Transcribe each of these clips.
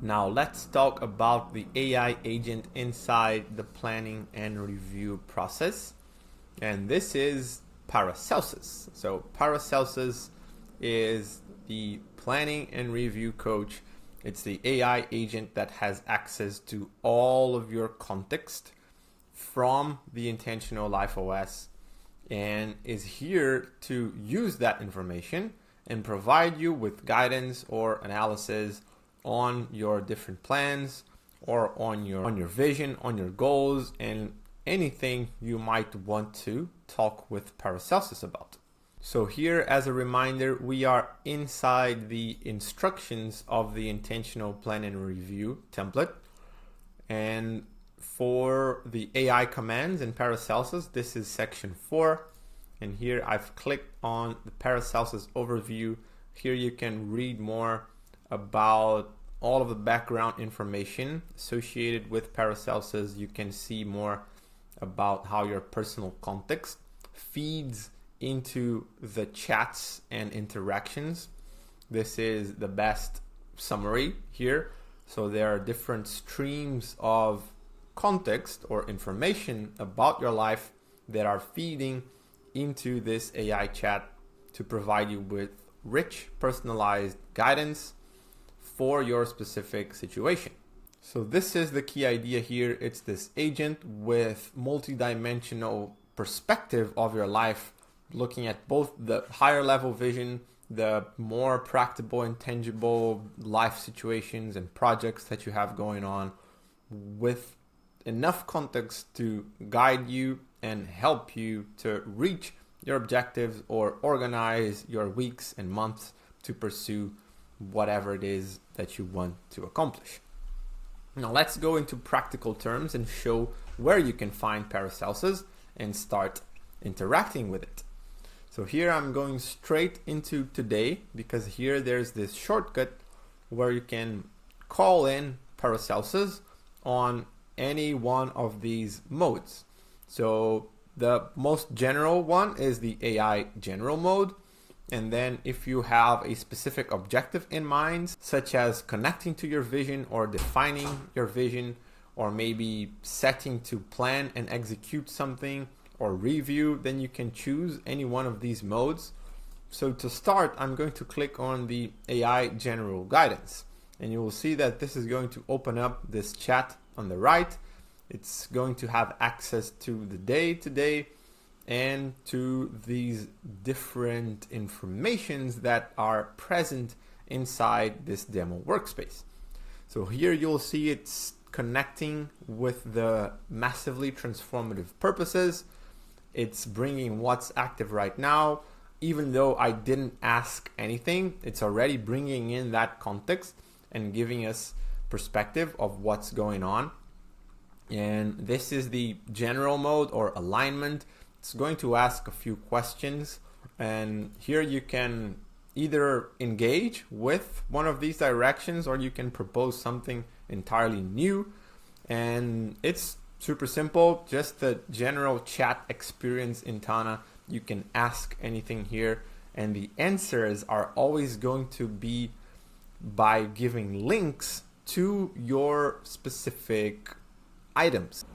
Now let's talk about the AI agent inside the planning and review process. And this is Paracelsus. So Paracelsus is the planning and review coach. It's the AI agent that has access to all of your context from the Intentional Life OS and is here to use that information and provide you with guidance or analysis on your different plans or on your vision, on your goals, and anything you might want to talk with Paracelsus about. So here, as a reminder, we are inside the instructions of the Intentional Plan and Review template. And for the AI commands in Paracelsus, this is section 4. And here I've clicked on the Paracelsus overview. Here you can read more about all of the background information associated with Paracelsus. You can see more about how your personal context feeds into the chats and interactions. This is the best summary here. So there are different streams of context or information about your life that are feeding into this AI chat to provide you with rich, personalized guidance for your specific situation. So this is the key idea here. It's this agent with multi-dimensional perspective of your life, looking at both the higher level vision, the more practical and tangible life situations and projects that you have going on, with enough context to guide you and help you to reach your objectives or organize your weeks and months to pursue whatever it is that you want to accomplish. Now let's go into practical terms and show where you can find Paracelsus and start interacting with it. So here I'm going straight into today, because here there's this shortcut where you can call in Paracelsus on any one of these modes. So the most general one is the AI general mode. And then if you have a specific objective in mind, such as connecting to your vision or defining your vision, or maybe setting to plan and execute something or review, then you can choose any one of these modes. So to start, I'm going to click on the AI general guidance, and you will see that this is going to open up this chat on the right. It's going to have access to the day today and to these different informations that are present inside this demo workspace. So here you'll see it's connecting with the massively transformative purposes. It's bringing what's active right now. Even though I didn't ask anything, it's already bringing in that context and giving us perspective of what's going on. And this is the general mode or alignment. It's going to ask a few questions, and here you can either engage with one of these directions or you can propose something entirely new. And it's super simple, just the general chat experience in Tana. You can ask anything here, and the answers are always going to be by giving links to your specific items.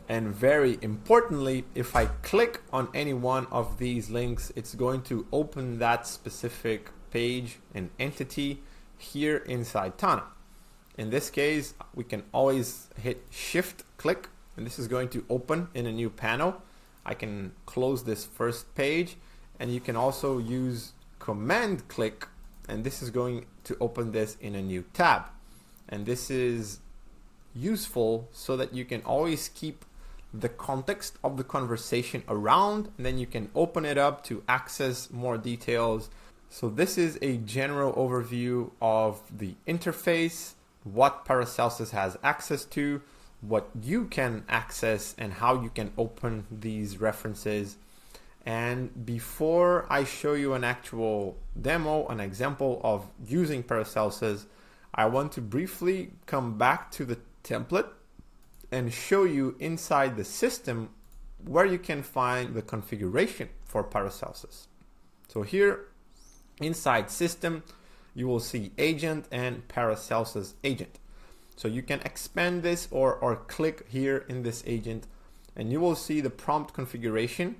And very importantly, if I click on any one of these links, it's going to open that specific page and entity here inside Tana. In this case, we can always hit shift click, and this is going to open in a new panel. I can close this first page, and you can also use command click, and this is going to open this in a new tab. And this is useful so that you can always keep the context of the conversation around, and then you can open it up to access more details. So this is a general overview of the interface, what Paracelsus has access to, what you can access, and how you can open these references. And before I show you an actual demo, an example of using Paracelsus, I want to briefly come back to the template and show you inside the system where you can find the configuration for Paracelsus. So here inside system, you will see agent and Paracelsus agent. So you can expand this or click here in this agent, and you will see the prompt configuration,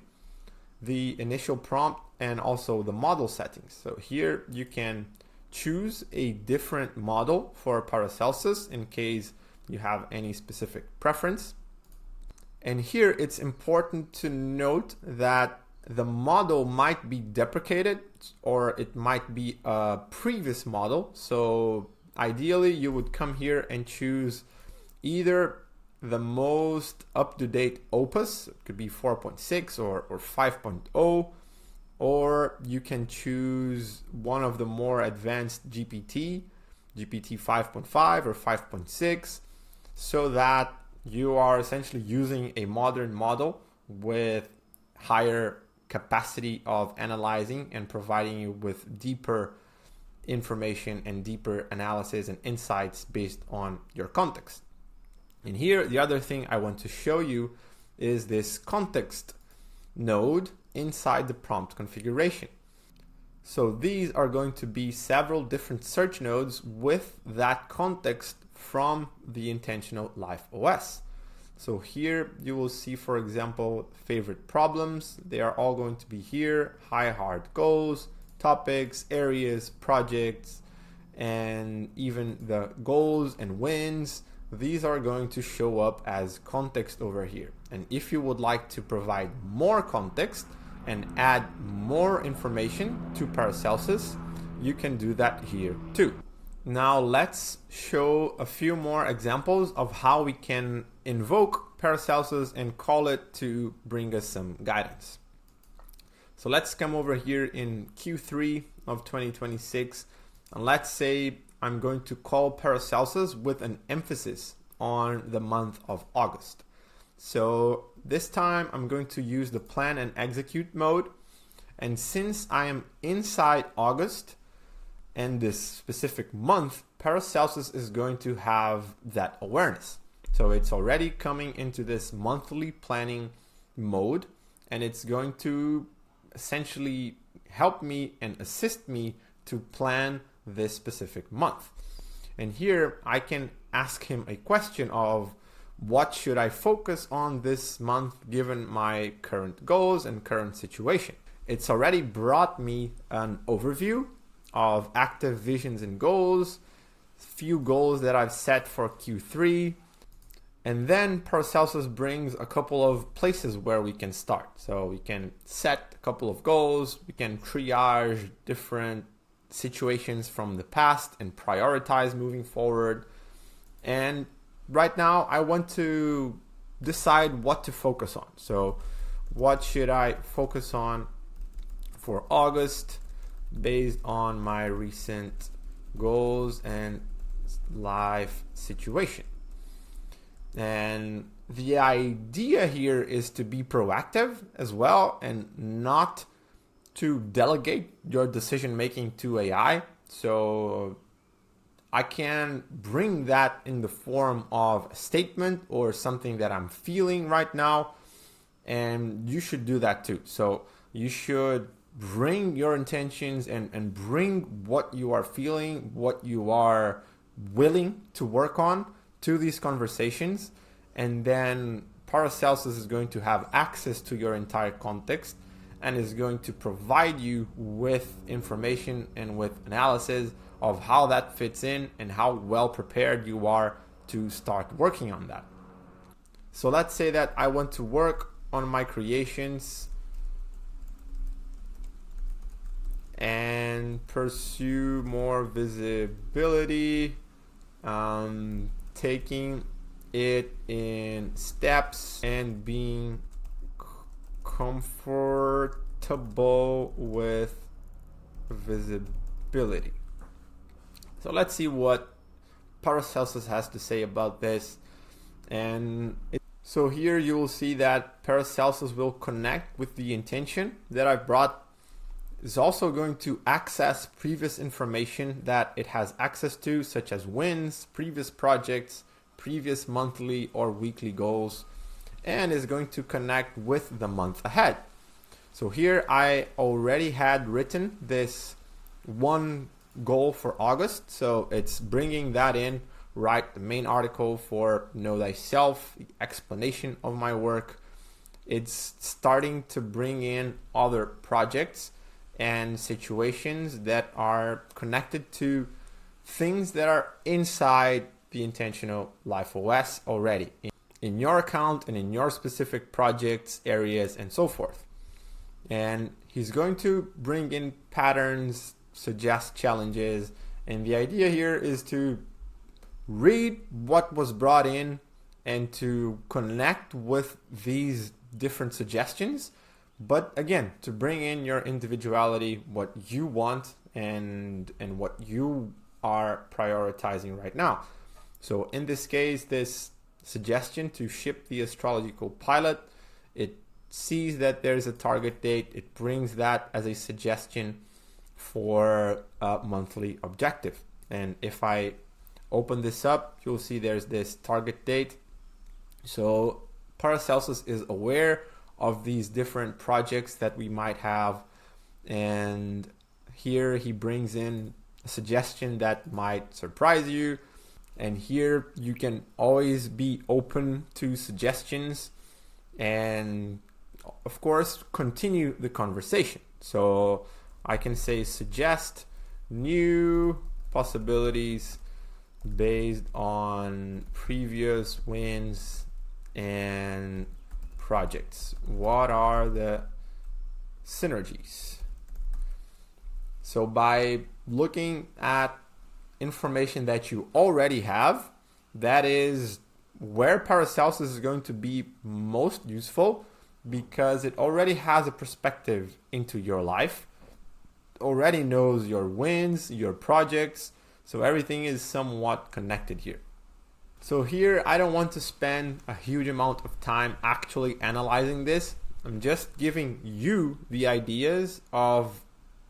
the initial prompt, and also the model settings. So here you can choose a different model for Paracelsus in case you have any specific preference. And here it's important to note that the model might be deprecated or it might be a previous model. So ideally you would come here and choose either the most up-to-date opus, it could be 4.6 or 5.0, or you can choose one of the more advanced GPT 5.5 or 5.6, so that you are essentially using a modern model with higher capacity of analyzing and providing you with deeper information and deeper analysis and insights based on your context. And here, the other thing I want to show you is this context node inside the prompt configuration. So these are going to be several different search nodes with that context from the intentional life OS. So here you will see, for example, favorite problems. They are all going to be here, high hard goals, topics, areas, projects, and even the goals and wins. These are going to show up as context over here. And if you would like to provide more context and add more information to Paracelsus, you can do that here too. Now let's show a few more examples of how we can invoke Paracelsus and call it to bring us some guidance. So let's come over here in Q3 of 2026, and let's say I'm going to call Paracelsus with an emphasis on the month of August. So this time I'm going to use the plan and execute mode. And since I am inside August and this specific month, Paracelsus is going to have that awareness. So it's already coming into this monthly planning mode, and it's going to essentially help me and assist me to plan this specific month. And here I can ask him a question of what should I focus on this month given my current goals and current situation. It's already brought me an overview of active visions and goals, few goals that I've set for Q3, and then Paracelsus brings a couple of places where we can start. So we can set a couple of goals, we can triage different situations from the past and prioritize moving forward. And right now I want to decide what to focus on. So what should I focus on for August based on my recent goals and life situation? And the idea here is to be proactive as well and not to delegate your decision making to AI. So I can bring that in the form of a statement or something that I'm feeling right now, and you should do that too. So you should bring your intentions and bring what you are feeling, what you are willing to work on to these conversations, and then Paracelsus is going to have access to your entire context and is going to provide you with information and with analysis of how that fits in and how well prepared you are to start working on that. So let's say that I want to work on my creations and pursue more visibility, taking it in steps and being comfortable with visibility. So let's see what Paracelsus has to say about this. So here you will see that Paracelsus will connect with the intention that I've brought. Is also going to access previous information that it has access to, such as wins, previous projects, previous monthly or weekly goals, and is going to connect with the month ahead. So here I already had written this one goal for August, so it's bringing that in write the main article for Know Thyself, the explanation of my work. It's starting to bring in other projects and situations that are connected to things that are inside the Intentional Life OS already, in your account and in your specific projects, areas, and so forth. And he's going to bring in patterns, suggest challenges, and the idea here is to read what was brought in and to connect with these different suggestions, but again, to bring in your individuality, what you want and what you are prioritizing right now. So in this case, this suggestion to ship the astrological pilot, it sees that there's a target date, it brings that as a suggestion for a monthly objective. And if I open this up, you'll see there's this target date. So Paracelsus is aware of these different projects that we might have, and here he brings in a suggestion that might surprise you. And here you can always be open to suggestions and of course continue the conversation. So I can say suggest new possibilities based on previous wins and projects. What are the synergies? So by looking at information that you already have, that is where Paracelsus is going to be most useful, because it already has a perspective into your life, already knows your wins, your projects, so everything is somewhat connected here. So here I don't want to spend a huge amount of time actually analyzing this. I'm just giving you the ideas of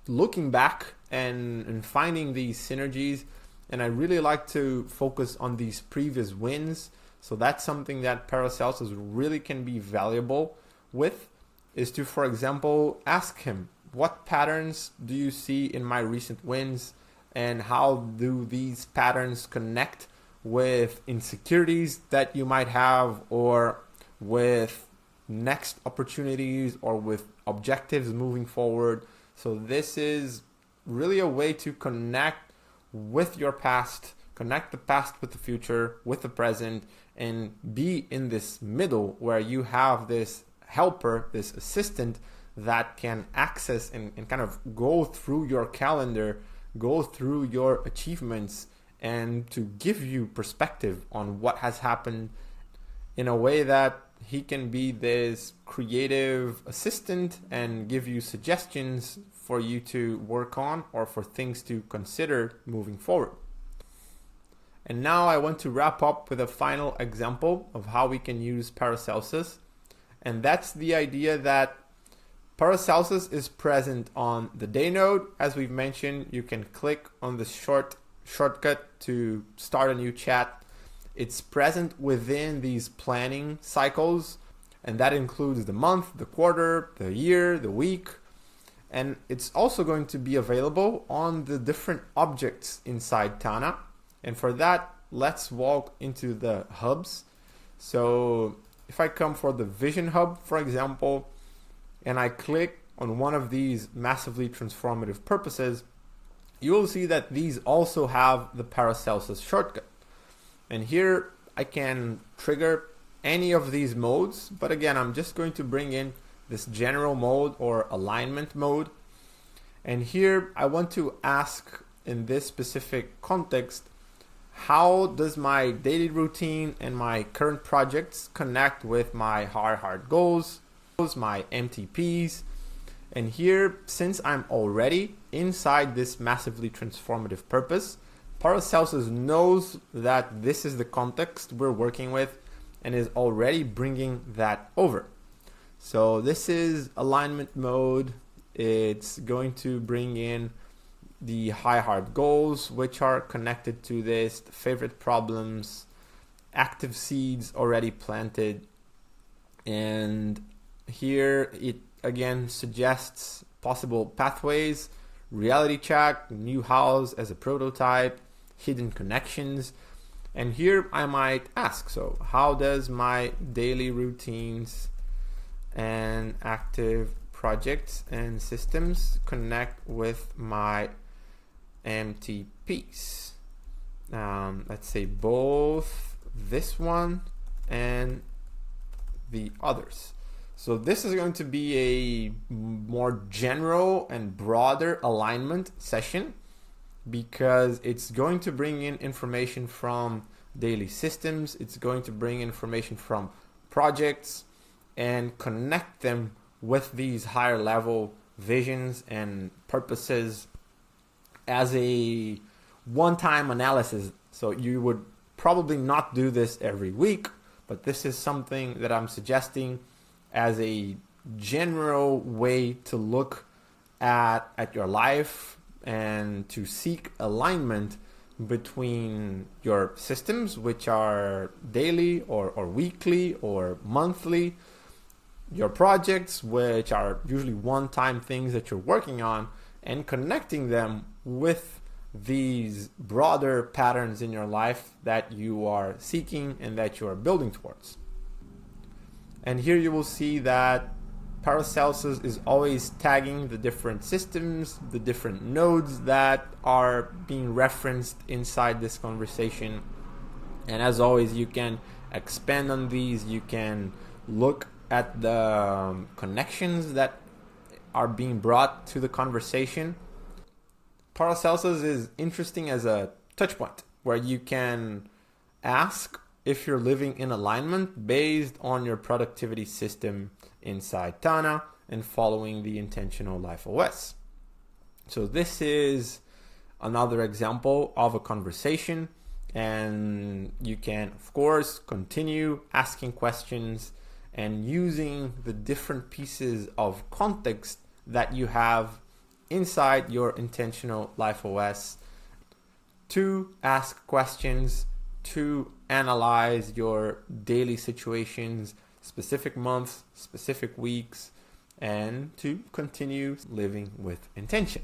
looking back and finding these synergies. And I really like to focus on these previous wins. So that's something that Paracelsus really can be valuable with, is to, for example, ask him, what patterns do you see in my recent wins, and how do these patterns connect with insecurities that you might have, or with next opportunities, or with objectives moving forward. So this is really a way to connect with your past, connect the past with the future, with the present, and be in this middle where you have this helper, this assistant that can access and kind of go through your calendar, go through your achievements, and to give you perspective on what has happened in a way that he can be this creative assistant and give you suggestions for you to work on or for things to consider moving forward. And now I want to wrap up with a final example of how we can use Paracelsus. And that's the idea that Paracelsus is present on the day node. As we've mentioned, you can click on the shortcut to start a new chat. It's present within these planning cycles, and that includes the month, the quarter, the year, the week. And it's also going to be available on the different objects inside Tana. And for that, let's walk into the hubs. So if I come for the Vision Hub, for example, and I click on one of these massively transformative purposes, you will see that these also have the Paracelsus shortcut. And here I can trigger any of these modes, but again, I'm just going to bring in this general mode or alignment mode. And here I want to ask, in this specific context, how does my daily routine and my current projects connect with my hard goals, my MTPs? And here, since I'm already inside this massively transformative purpose, Paracelsus knows that this is the context we're working with and is already bringing that over. So this is alignment mode. It's going to bring in the hard goals, which are connected to this, the favorite problems, active seeds already planted. And here it again suggests possible pathways, reality check, new house as a prototype, hidden connections. And here I might ask, so how does my daily routines and active projects and systems connect with my MTPs? Let's say both this one and the others. So this is going to be a more general and broader alignment session, because it's going to bring in information from daily systems, it's going to bring information from projects and connect them with these higher level visions and purposes as a one-time analysis. So you would probably not do this every week, but this is something that I'm suggesting as a general way to look at your life and to seek alignment between your systems, which are daily or weekly or monthly, your projects, which are usually one-time things that you're working on, and connecting them with these broader patterns in your life that you are seeking and that you are building towards. And here you will see that Paracelsus is always tagging the different systems, the different nodes that are being referenced inside this conversation. And as always, you can expand on these, you can look at the connections that are being brought to the conversation. Paracelsus is interesting as a touch point where you can ask if you're living in alignment based on your productivity system inside Tana and following the intentional life OS. So this is another example of a conversation, and you can of course continue asking questions and using the different pieces of context that you have inside your intentional life OS to ask questions, to analyze your daily situations, specific months, specific weeks, and to continue living with intention.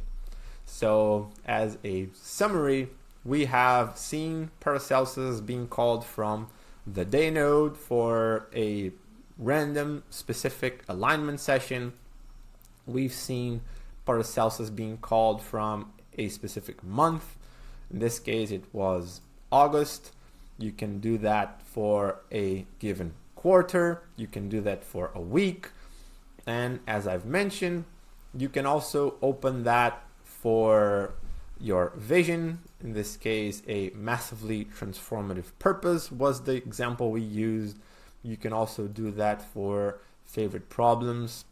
So as a summary, we have seen Paracelsus being called from the day node for a random specific alignment session. We've seen Paracelsus being called from a specific month. In this case, it was August. You can do that for a given quarter. You can do that for a week. And as I've mentioned, you can also open that for your vision. In this case, a massively transformative purpose was the example we used. You can also do that for favorite problems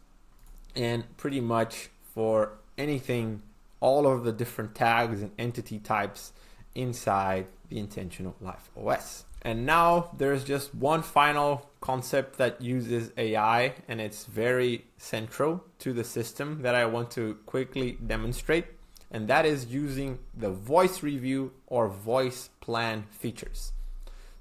and pretty much for anything, all of the different tags and entity types inside the intentional life OS. And now there's just one final concept that uses AI, and it's very central to the system that I want to quickly demonstrate, and that is using the voice review or voice plan features.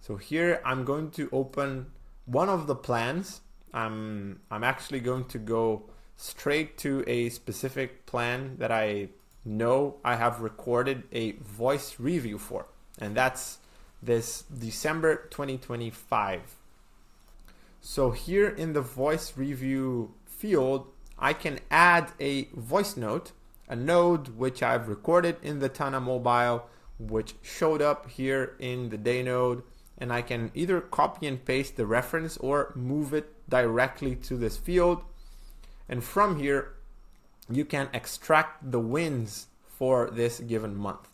So here I'm going to open one of the plans. I'm actually going to go straight to a specific plan that I know I have recorded a voice review for, and that's this December 2025. So here in the voice review field, I can add a voice note, a node which I've recorded in the Tana mobile, which showed up here in the day node, and I can either copy and paste the reference or move it directly to this field. And from here, you can extract the wins for this given month.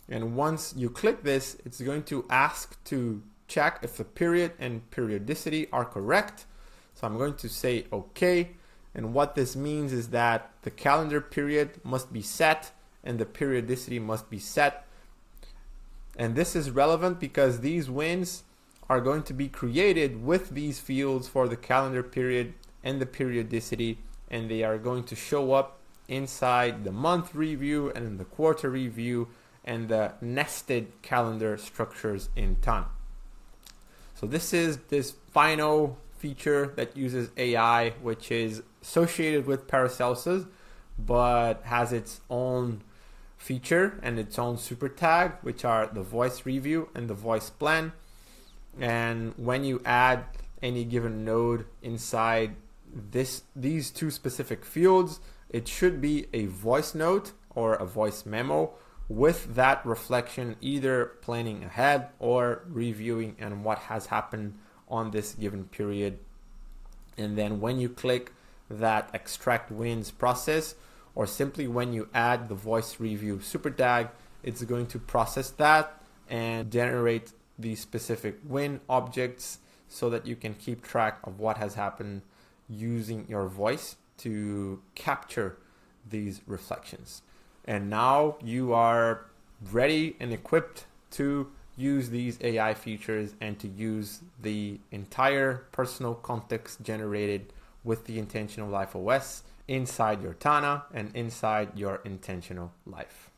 And once you click this, it's going to ask to check if the period and periodicity are correct. So I'm going to say OK. And what this means is that the calendar period must be set and the periodicity must be set. And this is relevant because these wins are going to be created with these fields for the calendar period and the periodicity, and they are going to show up inside the month review and in the quarter review and the nested calendar structures in Tana. So this is this final feature that uses AI, which is associated with Paracelsus, but has its own feature and its own super tag, which are the voice review and the voice plan. And when you add any given node inside these two specific fields, it should be a voice note or a voice memo with that reflection either planning ahead or reviewing and what has happened on this given period. And then when you click that extract wins process, or simply when you add the voice review super tag, it's going to process that and generate the specific win objects so that you can keep track of what has happened using your voice to capture these reflections. And now you are ready and equipped to use these AI features and to use the entire personal context generated with the Intentional Life OS inside your Tana and inside your intentional life.